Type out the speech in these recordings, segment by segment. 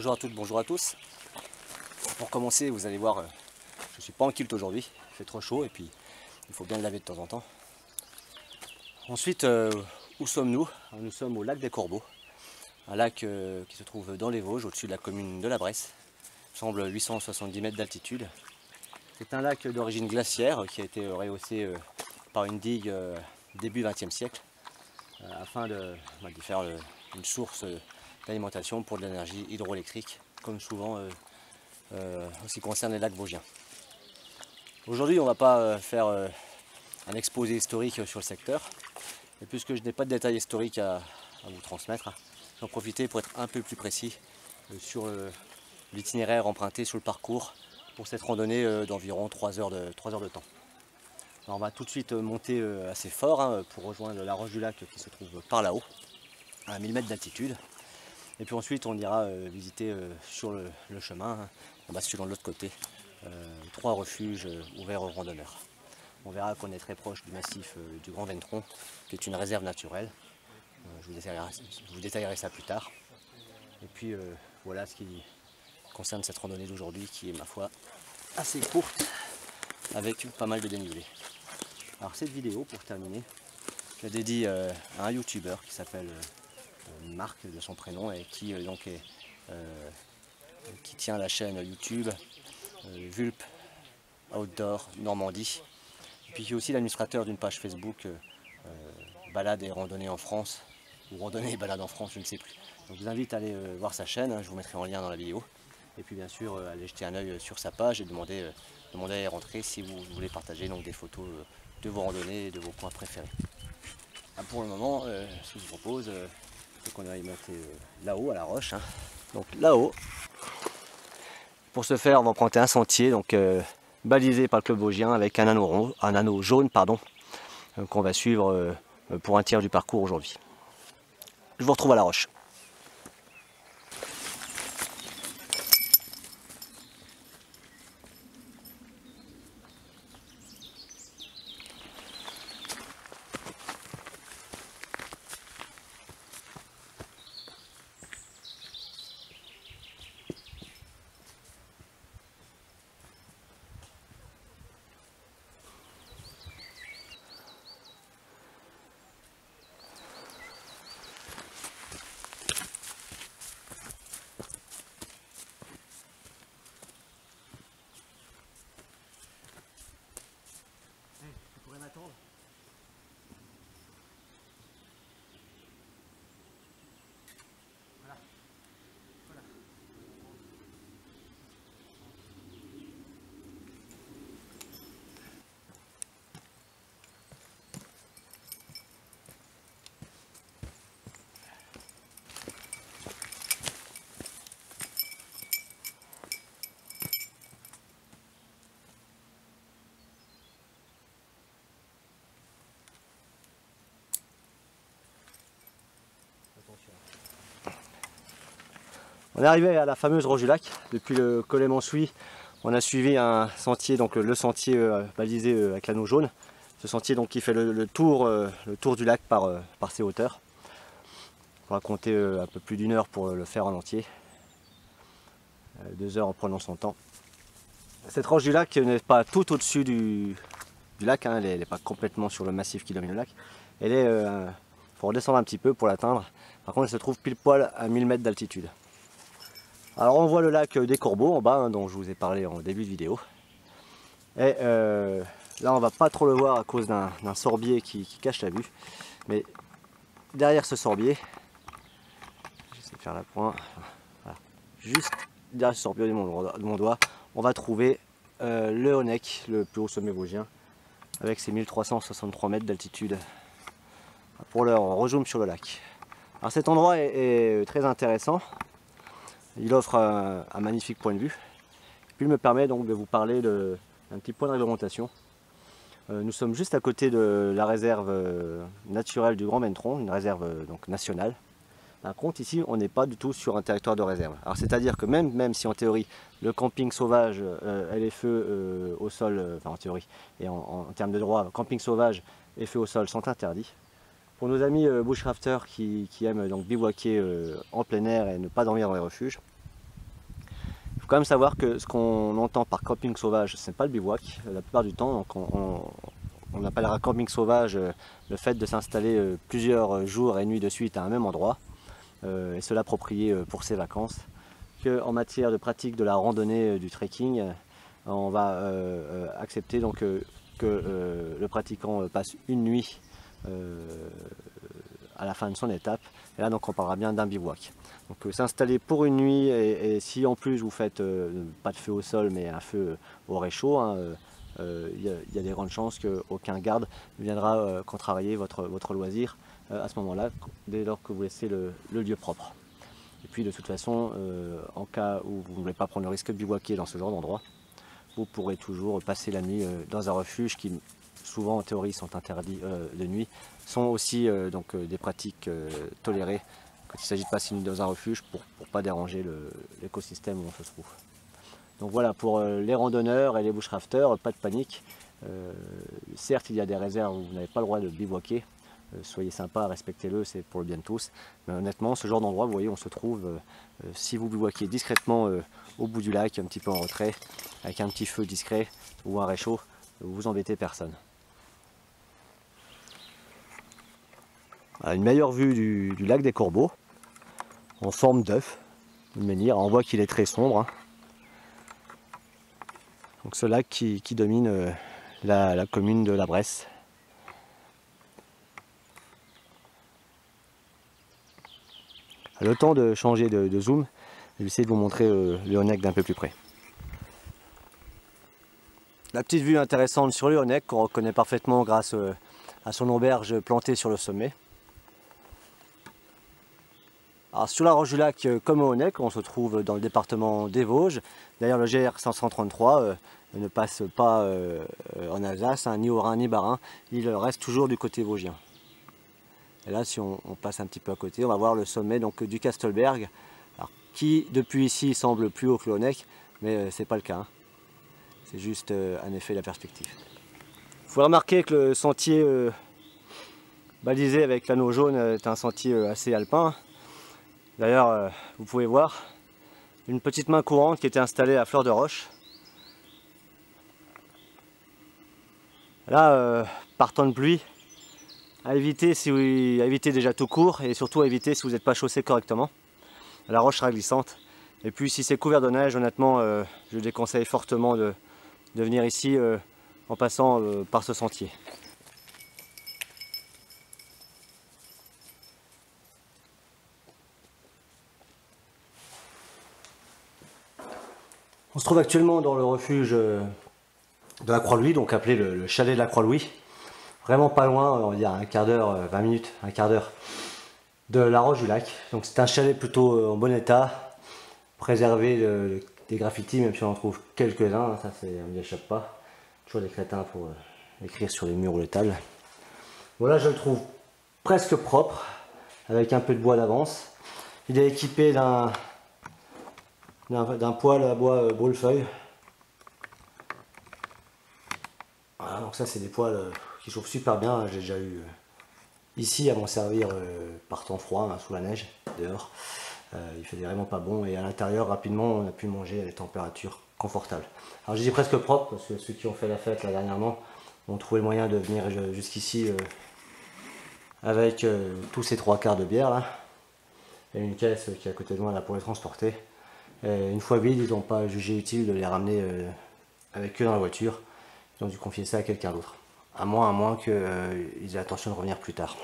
Bonjour à toutes, bonjour à tous. Pour commencer, vous allez voir, je ne suis pas en kilt aujourd'hui, il fait trop chaud et puis il faut bien le laver de temps en temps. Ensuite, où sommes-nous? Nous sommes au lac des Corbeaux, un lac qui se trouve dans les Vosges, au-dessus de la commune de la Bresse. Il semble 870 mètres d'altitude. C'est un lac d'origine glaciaire qui a été rehaussé par une digue début XXe siècle afin de faire une source d'alimentation pour de l'énergie hydroélectrique, comme souvent en ce qui concerne les lacs vosgiens. Aujourd'hui, on ne va pas faire un exposé historique sur le secteur, et puisque je n'ai pas de détails historiques à vous transmettre, j'en profite pour être un peu plus précis sur l'itinéraire emprunté sur le parcours pour cette randonnée d'environ 3 heures de temps. Alors on va tout de suite monter assez fort pour rejoindre la roche du lac qui se trouve par là-haut, à 1000 mètres d'altitude. Et puis ensuite on ira visiter sur le chemin, en basculant de l'autre côté, 3 refuges ouverts aux randonneurs. On verra qu'on est très proche du massif du Grand Ventron, qui est une réserve naturelle. Je vous détaillerai ça plus tard. Et puis voilà ce qui concerne cette randonnée d'aujourd'hui, qui est ma foi assez courte, avec pas mal de dénivelé. Alors cette vidéo, pour terminer, je la dédie à un youtubeur qui s'appelle Marc de son prénom et qui qui tient la chaîne YouTube Vulp Outdoor Normandie, et puis qui est aussi l'administrateur d'une page Facebook Balade et randonnée en France, ou randonnée et balade en France, je ne sais plus. Donc je vous invite à aller voir sa chaîne, je vous mettrai en lien dans la vidéo, et puis bien sûr aller jeter un œil sur sa page et demander à y rentrer si vous voulez partager donc des photos de vos randonnées et de vos coins préférés. Pour le moment, ce que je vous propose, c'est qu'on aille monter là-haut à la roche. Donc là-haut, pour ce faire, on va emprunter un sentier donc balisé par le club vosgien avec un anneau jaune qu'on va suivre pour un tiers du parcours aujourd'hui. Je vous retrouve à la roche. M'attendre. Voilà. Voilà. On est arrivé à la fameuse roche du lac. Depuis le collet Mansuy, on a suivi un sentier, donc le sentier balisé avec l'anneau jaune. Ce sentier donc qui fait le tour du lac par ses hauteurs. On va compter un peu plus d'1 heure pour le faire en entier. 2 heures en prenant son temps. Cette roche du lac n'est pas tout au-dessus du lac, elle n'est pas complètement sur le massif qui domine le lac. Elle est, faut redescendre un petit peu pour l'atteindre. Par contre, elle se trouve pile poil à 1000 mètres d'altitude. Alors on voit le lac des Corbeaux en bas, dont je vous ai parlé en début de vidéo. Et là on va pas trop le voir à cause d'un sorbier qui cache la vue. Mais derrière ce sorbier, j'essaie de faire la pointe, voilà, juste derrière ce sorbier de mon doigt, on va trouver le Honeck, le plus haut sommet vosgien, avec ses 1363 mètres d'altitude. Pour l'heure, on rezoome sur le lac. Alors cet endroit est très intéressant. Il offre un magnifique point de vue. Puis il me permet donc de vous parler d'un petit point de réglementation. Nous sommes juste à côté de la réserve naturelle du Grand Ventron, une réserve donc nationale. Par contre ici on n'est pas du tout sur un territoire de réserve. Alors c'est-à-dire que même si en théorie le camping sauvage et les feux au sol, enfin en théorie et en termes de droit, camping sauvage et feux au sol sont interdits. Pour nos amis bushcrafters qui aiment donc bivouaquer en plein air et ne pas dormir dans les refuges, quand même savoir que ce qu'on entend par camping sauvage, ce n'est pas le bivouac la plupart du temps. Donc on appellera camping sauvage le fait de s'installer plusieurs jours et nuits de suite à un même endroit et se l'approprier pour ses vacances. Que en matière de pratique de la randonnée, du trekking, on va accepter donc que le pratiquant passe une nuit à la fin de son étape. Et là donc on parlera bien d'un bivouac. Donc s'installer pour une nuit et si en plus vous faites pas de feu au sol mais un feu au réchaud, hein, y a des grandes chances qu'aucun garde ne viendra contrarier votre loisir à ce moment-là, dès lors que vous laissez le lieu propre. Et puis de toute façon, en cas où vous ne voulez pas prendre le risque de bivouaquer dans ce genre d'endroit, vous pourrez toujours passer la nuit dans un refuge qui souvent en théorie sont interdits de nuit, sont aussi donc des pratiques tolérées quand il s'agit de passer une nuit dans un refuge pour ne pas déranger l'écosystème où on se trouve. Donc voilà, pour les randonneurs et les bushcrafters, pas de panique. Certes, il y a des réserves où vous n'avez pas le droit de bivouaquer. Soyez sympa, respectez-le, c'est pour le bien de tous. Mais honnêtement, ce genre d'endroit, vous voyez, on se trouve, si vous bivouaquez discrètement au bout du lac, un petit peu en retrait, avec un petit feu discret ou un réchaud, vous embêtez personne. Une meilleure vue du lac des Corbeaux, en forme d'œuf, une menhir. On voit qu'il est très sombre. Hein. Donc ce lac qui domine la commune de La Bresse. Le temps de changer de zoom, je vais essayer de vous montrer le Honeck d'un peu plus près. La petite vue intéressante sur le Honeck qu'on reconnaît parfaitement grâce à son auberge plantée sur le sommet. Alors sur la roche du lac comme au Honeck, on se trouve dans le département des Vosges. D'ailleurs le GR 533 ne passe pas en Alsace, hein, ni au Rhin ni Bas-Rhin, il reste toujours du côté vosgien. Et là, si on passe un petit peu à côté, on va voir le sommet donc, du Kastelberg, alors, qui depuis ici semble plus haut que le Honeck, mais ce n'est pas le cas. Hein. C'est juste un effet de la perspective. Il faut remarquer que le sentier balisé avec l'anneau jaune est un sentier assez alpin. D'ailleurs, vous pouvez voir une petite main courante qui était installée à fleur de roche. Là, par temps de pluie, à éviter déjà tout court et surtout à éviter si vous n'êtes pas chaussé correctement. La roche sera glissante. Et puis si c'est couvert de neige, honnêtement, je déconseille fortement de venir ici en passant par ce sentier. On se trouve actuellement dans le refuge de la Croix-Louis, donc appelé le chalet de la Croix-Louis. Vraiment pas loin, on va dire un quart d'heure, 20 minutes, un quart d'heure de la roche du lac. Donc c'est un chalet plutôt en bon état, préservé des graffitis, même si on en trouve quelques-uns, ça on n'y échappe pas. Toujours des crétins pour écrire sur les murs ou les tables. Voilà, je le trouve presque propre, avec un peu de bois d'avance. Il est équipé d'un poêle à bois brûle-feuille. Voilà, donc ça c'est des poêles qui chauffent super bien. J'ai déjà eu ici à m'en servir par temps froid, hein, sous la neige, dehors. Il faisait vraiment pas bon et à l'intérieur rapidement on a pu manger à des températures confortables. Alors je dis presque propre parce que ceux qui ont fait la fête là dernièrement ont trouvé le moyen de venir jusqu'ici avec tous ces 3/4 de bière là. Et une caisse qui est à côté de moi là pour les transporter. Et une fois vides, ils n'ont pas jugé utile de les ramener avec eux dans la voiture. Ils ont dû confier ça à quelqu'un d'autre. À moins qu'ils aient l'intention de revenir plus tard.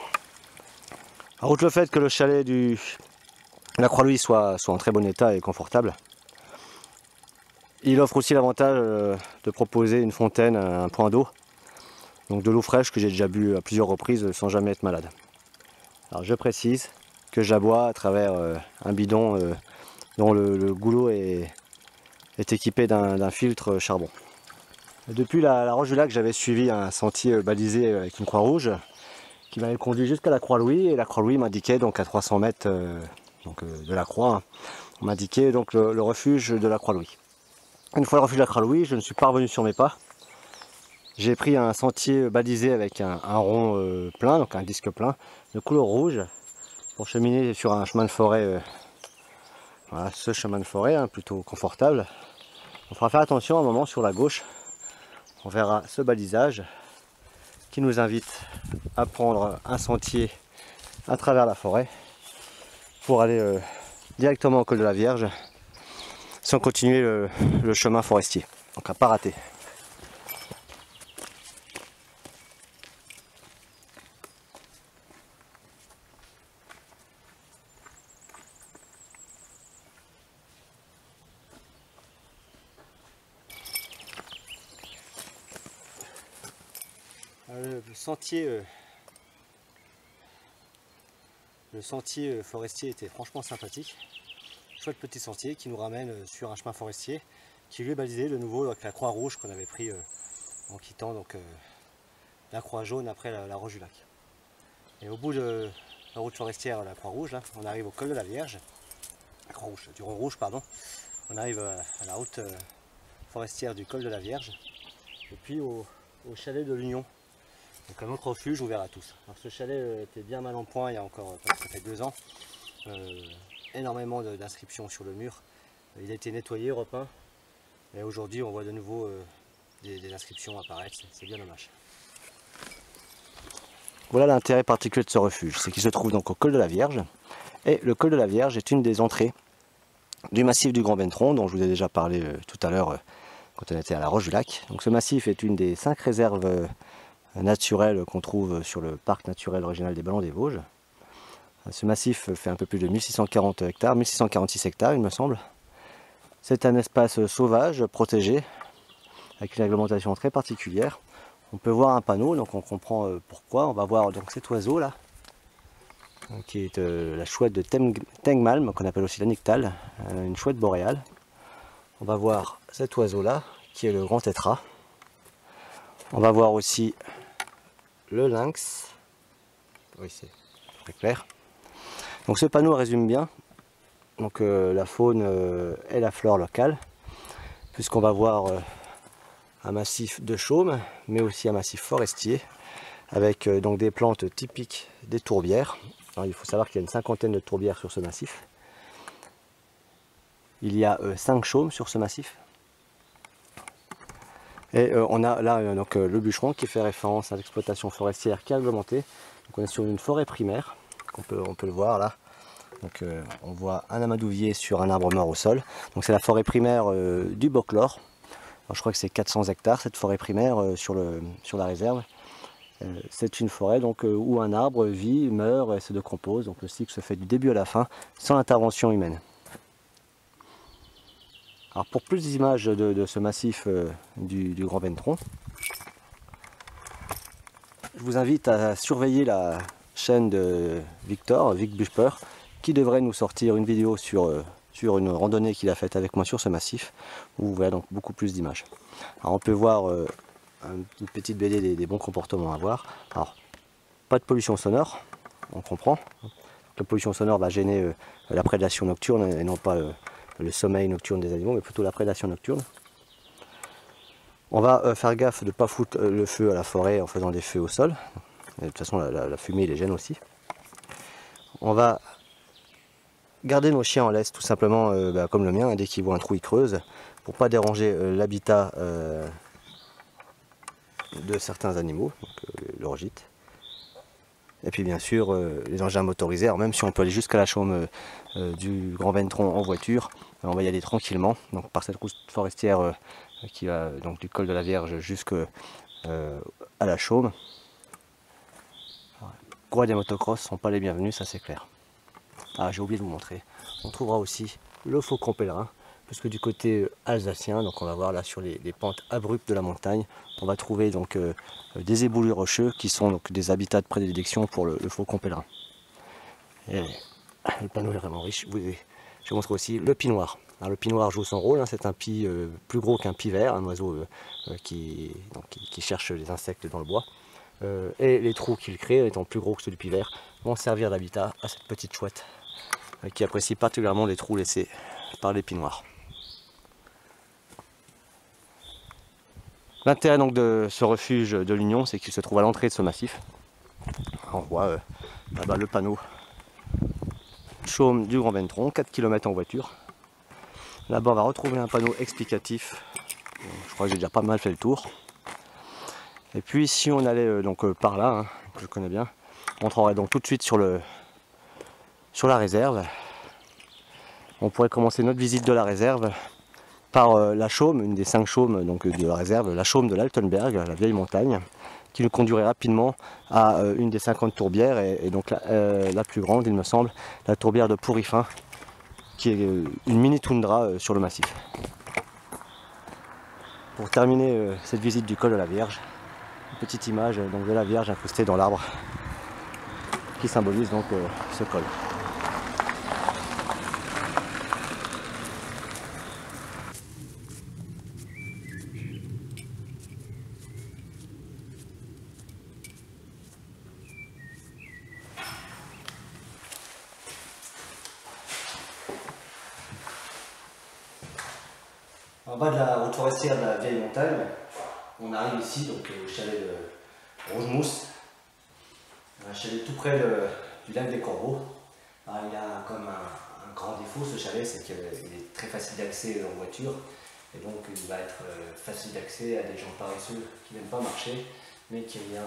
En outre le fait que le chalet de la Croix-Louis soit en très bon état et confortable, il offre aussi l'avantage de proposer une fontaine, un point d'eau. Donc de l'eau fraîche que j'ai déjà bu à plusieurs reprises sans jamais être malade. Alors je précise que je la bois à travers un bidon dont le goulot est équipé d'un filtre charbon. Depuis la roche du lac, j'avais suivi un sentier balisé avec une croix rouge qui m'avait conduit jusqu'à la Croix-Louis, et la Croix-Louis m'indiquait donc à 300 mètres de la croix, hein, on m'indiquait donc le refuge de la Croix-Louis. Une fois le refuge de la Croix-Louis, je ne suis pas revenu sur mes pas. J'ai pris un sentier balisé avec un rond plein, donc un disque plein de couleur rouge, pour cheminer sur un chemin de forêt Voilà, ce chemin de forêt, hein, plutôt confortable. On fera faire attention à un moment sur la gauche. On verra ce balisage qui nous invite à prendre un sentier à travers la forêt pour aller directement au col de la Vierge sans continuer le chemin forestier. Donc à pas rater. Le sentier forestier était franchement sympathique. Chouette petit sentier qui nous ramène sur un chemin forestier qui lui est balisé de nouveau avec la croix rouge qu'on avait pris en quittant donc, la croix jaune après la roche du lac. Et au bout de la route forestière, la croix rouge, là, on arrive au col de la Vierge, la croix rouge, du Rond Rouge pardon. On arrive à la route forestière du col de la Vierge et puis au chalet de l'Union. Donc un autre refuge ouvert à tous. Alors ce chalet était bien mal en point il y a encore, ça fait 2 ans. Énormément d'inscriptions sur le mur. Il a été nettoyé, repeint. Et aujourd'hui on voit de nouveau des inscriptions apparaître. C'est bien dommage. Voilà l'intérêt particulier de ce refuge. C'est qu'il se trouve donc au col de la Vierge. Et le col de la Vierge est une des entrées du massif du Grand Ventron dont je vous ai déjà parlé tout à l'heure quand on était à la Roche du Lac. Donc ce massif est une des 5 réserves naturel qu'on trouve sur le parc naturel régional des Ballons des Vosges. Ce massif fait un peu plus de 1640 hectares, 1646 hectares il me semble. C'est un espace sauvage, protégé, avec une réglementation très particulière. On peut voir un panneau, donc on comprend pourquoi. On va voir donc cet oiseau là, qui est la chouette de Tengmalm, qu'on appelle aussi la nyctale, une chouette boréale. On va voir cet oiseau là, qui est le grand tétras. On va voir aussi le lynx. Oui, c'est très clair. Donc ce panneau résume bien donc, la faune et la flore locale, puisqu'on va voir un massif de chaume, mais aussi un massif forestier, avec donc des plantes typiques des tourbières. Alors, il faut savoir qu'il y a une 50aine de tourbières sur ce massif. Il y a 5 chaumes sur ce massif. Et on a là donc, le bûcheron qui fait référence à l'exploitation forestière qui est réglementée. Donc on est sur une forêt primaire, on peut le voir là. Donc on voit un amadouvier sur un arbre mort au sol. Donc c'est la forêt primaire du Boclore. Alors, je crois que c'est 400 hectares cette forêt primaire sur la réserve. C'est une forêt donc, où un arbre vit, meurt et se décompose. Donc le cycle se fait du début à la fin sans intervention humaine. Alors pour plus d'images de ce massif du Grand Ventron, je vous invite à surveiller la chaîne de Victor, Vic Busper, qui devrait nous sortir une vidéo sur une randonnée qu'il a faite avec moi sur ce massif, où vous verrez donc beaucoup plus d'images. Alors on peut voir une petite BD des bons comportements à avoir. Alors, pas de pollution sonore, on comprend. La pollution sonore va gêner la prédation nocturne et non pas le sommeil nocturne des animaux, mais plutôt la prédation nocturne. On va faire gaffe de ne pas foutre le feu à la forêt en faisant des feux au sol. Et de toute façon, la fumée les gêne aussi. On va garder nos chiens en laisse, tout simplement, comme le mien, dès qu'ils voient un trou, ils creusent, pour ne pas déranger l'habitat de certains animaux, donc, leur gîte. Et puis bien sûr les engins motorisés, alors même si on peut aller jusqu'à la chaume du Grand Ventron en voiture, on va y aller tranquillement, donc par cette route forestière qui va donc du col de la Vierge jusqu'à la chaume. Gros des motocross sont pas les bienvenus, ça c'est clair. Ah, j'ai oublié de vous montrer, on trouvera aussi le faucon pèlerin, puisque du côté alsacien, donc on va voir là sur les pentes abruptes de la montagne, on va trouver donc des éboulis rocheux qui sont donc des habitats de prédilection pour le faucon pèlerin. Et le panneau est vraiment riche. Je vous montre aussi le pie noir. Alors, le pie noir joue son rôle, hein, c'est un pie plus gros qu'un pie vert, un oiseau qui cherche les insectes dans le bois. Et les trous qu'il crée, étant plus gros que ceux du pie vert, vont servir d'habitat à cette petite chouette qui apprécie particulièrement les trous laissés par les pie noirs. L'intérêt donc de ce refuge de l'Union, c'est qu'il se trouve à l'entrée de ce massif. On voit là-bas le panneau chaume du Grand Ventron, 4 km en voiture. Là-bas on va retrouver un panneau explicatif. Je crois que j'ai déjà pas mal fait le tour. Et puis si on allait par là, que je connais bien, on entrerait donc tout de suite sur la réserve. On pourrait commencer notre visite de la réserve par la chaume, une des 5 chaumes de la réserve, la chaume de l'Altenberg, la vieille montagne, qui nous conduirait rapidement à une des 50 tourbières, et donc la plus grande, il me semble, la tourbière de Pourrifin, qui est une mini toundra sur le massif. Pour terminer cette visite du col de la Vierge, une petite image de la Vierge incrustée dans l'arbre, qui symbolise donc ce col. En bas de la route forestière de la vieille montagne, on arrive ici donc, au chalet de Rougemousse, un chalet tout près du lac des Corbeaux. Alors, il a comme un grand défaut ce chalet, c'est qu'il est très facile d'accès en voiture, et donc il va être facile d'accès à des gens paresseux qui n'aiment pas marcher, mais qui aiment bien,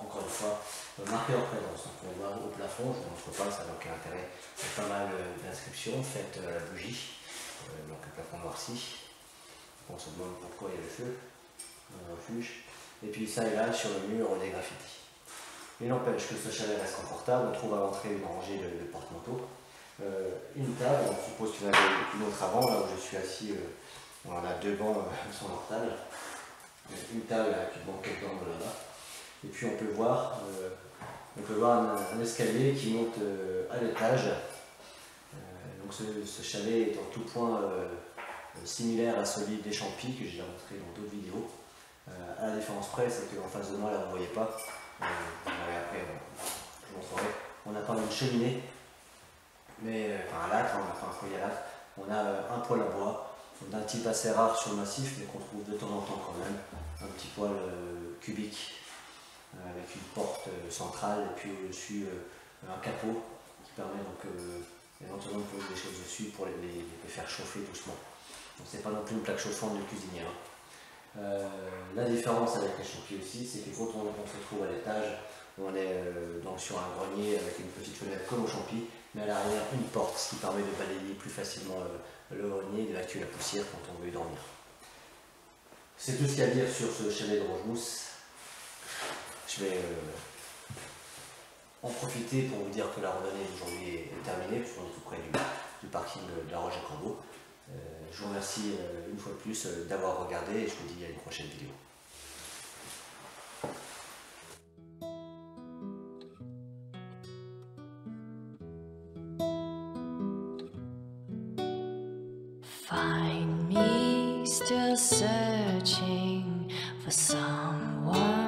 encore une fois, marquer leur présence. On peut voir au plafond, je ne montre pas, ça n'a aucun intérêt, il y a pas mal d'inscriptions faites à la bougie. Donc le plafond noirci, on se demande pourquoi il y a le feu, un refuge, et puis ça et là sur le mur des graffitis. Il n'empêche que ce chalet reste confortable, on trouve à l'entrée une rangée de porte-manteaux, une table, on suppose qu'il y en avait une autre avant, là où je suis assis, on a 2 bancs sur leur table, une table avec une banquette d'angle là-bas, et puis on peut voir un escalier qui monte à l'étage. Donc ce chalet est en tout point similaire à celui des Champis que j'ai déjà montré dans d'autres vidéos. À la différence près, c'est qu'en face de moi, là vous ne voyez pas, après je montrerai, on a quand même une cheminée, mais enfin un lâtre, on a un foyer à lâtre, on a un poêle à bois, d'un type assez rare sur le massif, mais qu'on trouve de temps en temps quand même, un petit poêle cubique avec une porte centrale et puis au-dessus un capot qui permet donc éventuellement de poser des choses dessus pour les faire chauffer doucement. Donc c'est pas non plus une plaque chauffante de cuisinière. La différence avec les Champis aussi, c'est que quand on se retrouve à l'étage, on est donc sur un grenier avec une petite fenêtre comme aux Champis, mais à l'arrière une porte, ce qui permet de balayer plus facilement le grenier et d'évacuer la poussière quand on veut y dormir. C'est tout ce qu'il y a à dire sur ce chalet de Rougemousse. Je vais en profiter pour vous dire que la randonnée d'aujourd'hui est terminée, puisqu'on est tout près du parking de la Roche à Corbeaux. Je vous remercie une fois de plus d'avoir regardé et je vous dis à une prochaine vidéo. Find me still searching for someone